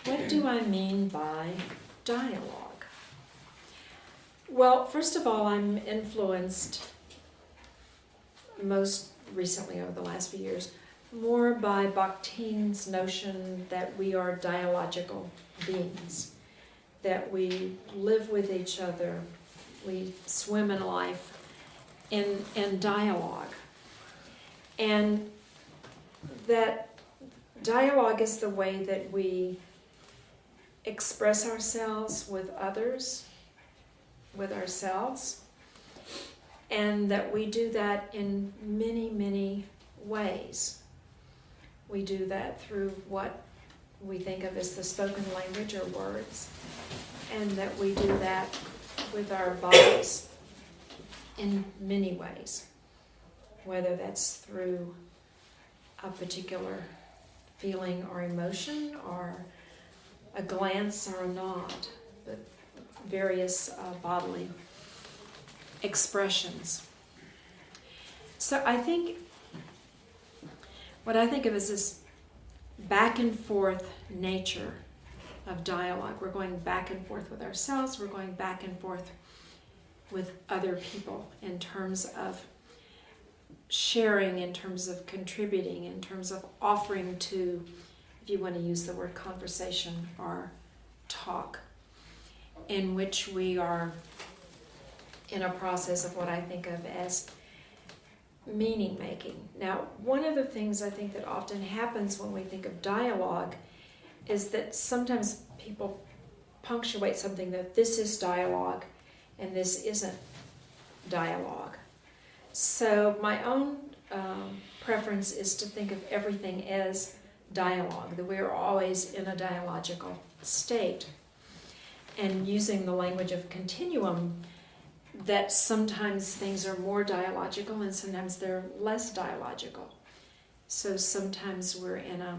What do I mean by dialogue? Well, first of all, I'm influenced most recently over the last few years more by Bakhtini's notion that we are dialogical beings, that we live with each other, we swim in life in dialogue, and that dialogue is the way that we express ourselves with others, with ourselves, and that we do that in many, many ways. We do that through what we think of as the spoken language or words, and that we do that with our bodies in many ways, whether that's through a particular feeling or emotion or a glance or a nod, but various bodily expressions. So I think what I think of as this back and forth nature of dialogue. We're going back and forth with ourselves, we're going back and forth with other people in terms of sharing, in terms of contributing, in terms of offering to, if you want to use the word conversation or talk, in which we are in a process of what I think of as meaning making. Now, one of the things I think that often happens when we think of dialogue is that sometimes people punctuate something that this is dialogue and this isn't dialogue. So my own preference is to think of everything as dialogue, that we're always in a dialogical state. And using the language of continuum, that sometimes things are more dialogical and sometimes they're less dialogical. So sometimes we're in a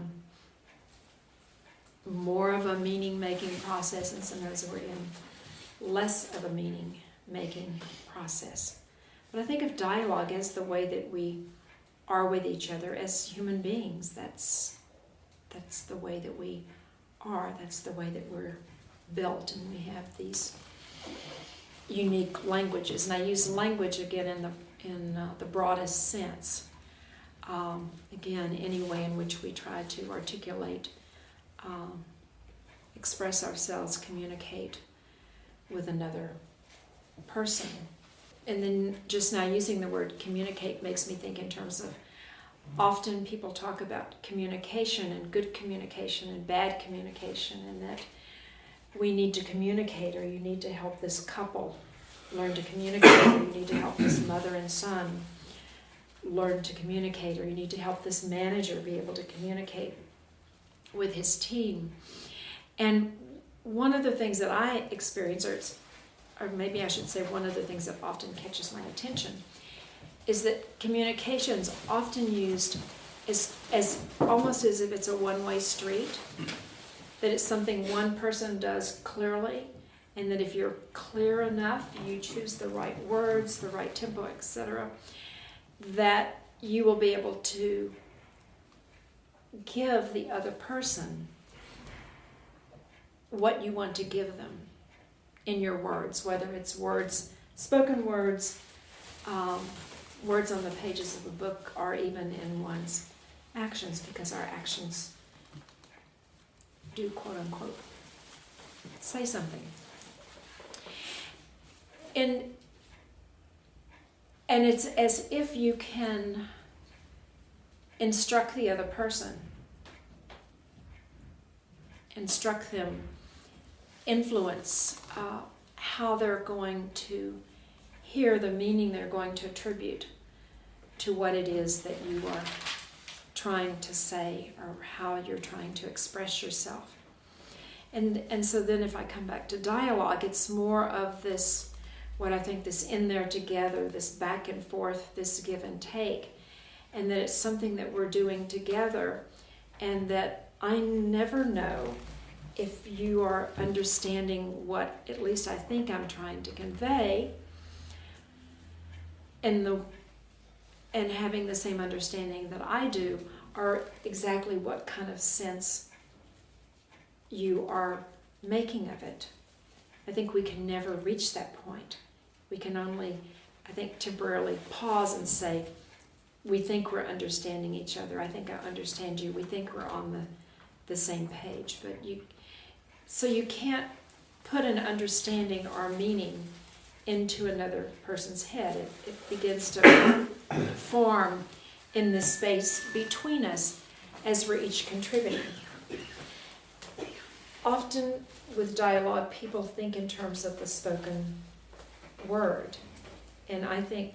more of a meaning-making process and sometimes we're in less of a meaning-making process. But I think of dialogue as the way that we are with each other as human beings. That's the way that we are. That's the way that we're built, and we have these unique languages. And I use language again in the broadest sense. Again, any way in which we try to articulate, express ourselves, communicate with another person. And then just now using the word communicate makes me think in terms of often people talk about communication and good communication and bad communication, and that we need to communicate, or you need to help this couple learn to communicate, or you need to help this mother and son learn to communicate, or you need to help this manager be able to communicate with his team. And one of the things that I experience, or maybe I should say one of the things that often catches my attention, is that communication is often used as almost as if it's a one-way street, that it's something one person does clearly, and that if you're clear enough, you choose the right words, the right tempo, etc., that you will be able to give the other person what you want to give them in your words, whether it's words, spoken words, words on the pages of a book, or even in one's actions, because our actions do, quote unquote, say something. And it's as if you can instruct the other person, instruct them, influence how they're going to hear, the meaning they're going to attribute to what it is that you are trying to say, or how you're trying to express yourself. And so then if I come back to dialogue, it's more of this, what I think, this in there together, this back and forth, this give and take, and that it's something that we're doing together, and that I never know if you are understanding what at least I think I'm trying to convey, and having the same understanding that I do, or exactly what kind of sense you are making of it. I think we can never reach that point. We can only, I think, temporarily pause and say, we think we're understanding each other. I think I understand you. We think we're on the same page. So you can't put an understanding or meaning into another person's head. It begins to form in the space between us as we're each contributing. Often with dialogue, people think in terms of the spoken word. And I think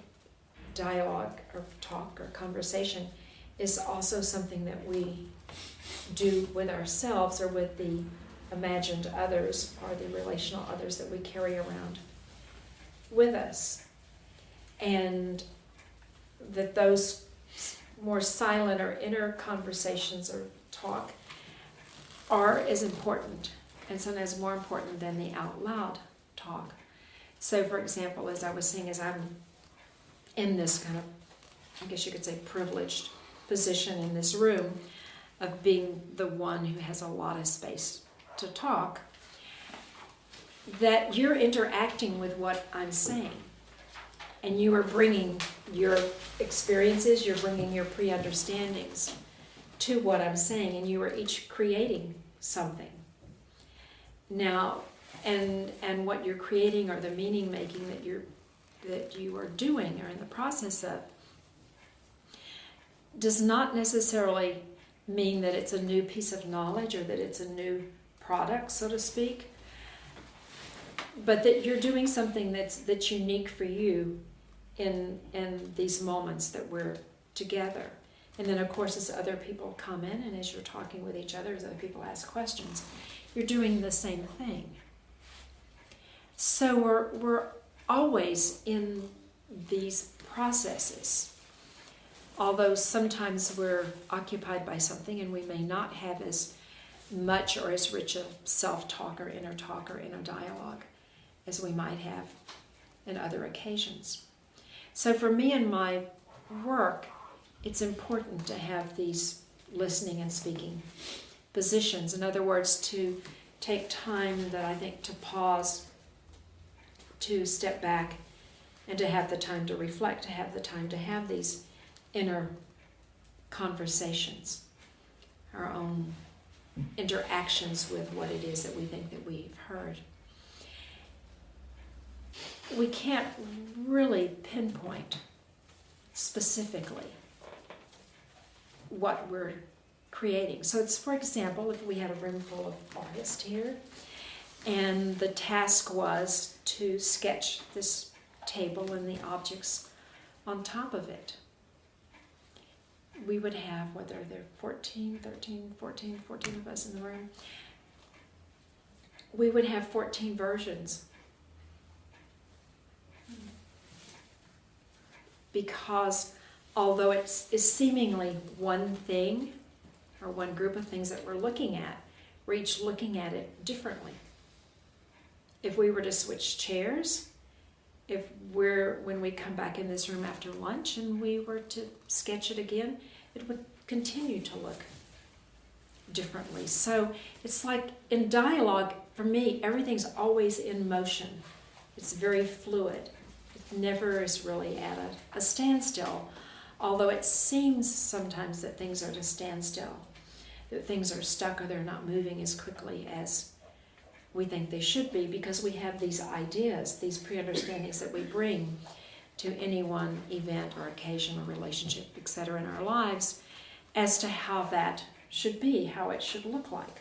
dialogue or talk or conversation is also something that we do with ourselves or with the imagined others or the relational others that we carry around with us. And that those more silent or inner conversations or talk are as important and sometimes more important than the out loud talk. So for example, as I was saying, as I'm in this kind of, I guess you could say, privileged position in this room of being the one who has a lot of space to talk, that you're interacting with what I'm saying. And you are bringing your experiences, you're bringing your pre-understandings to what I'm saying, and you are each creating something. Now, and what you're creating or the meaning making that you are doing or in the process of does not necessarily mean that it's a new piece of knowledge or that it's a new product, so to speak, but that you're doing something that's unique for you in these moments that we're together. And then, of course, as other people come in and as you're talking with each other, as other people ask questions, you're doing the same thing. So we're always in these processes. Although sometimes we're occupied by something and we may not have as much or as rich a self-talk or inner dialogue as we might have in other occasions. So for me in my work, it's important to have these listening and speaking positions. In other words, to take time that I think to pause, to step back, and to have the time to reflect, to have the time to have these inner conversations, our own interactions with what it is that we think that we've heard. We can't really pinpoint specifically what we're creating. So it's, for example, if we had a room full of artists here, and the task was to sketch this table and the objects on top of it. We would have, whether there are 14 of us in the room, we would have 14 versions. Because although is seemingly one thing or one group of things that we're looking at, we're each looking at it differently. If we were to switch chairs, when we come back in this room after lunch and we were to sketch it again, it would continue to look differently. So it's like in dialogue, for me, everything's always in motion. It's very fluid. It never is really at a standstill, although it seems sometimes that things are at a standstill, that things are stuck or they're not moving as quickly as we think they should be, because we have these ideas, these pre-understandings that we bring to any one event or occasion or relationship, etc. in our lives as to how that should be, how it should look like.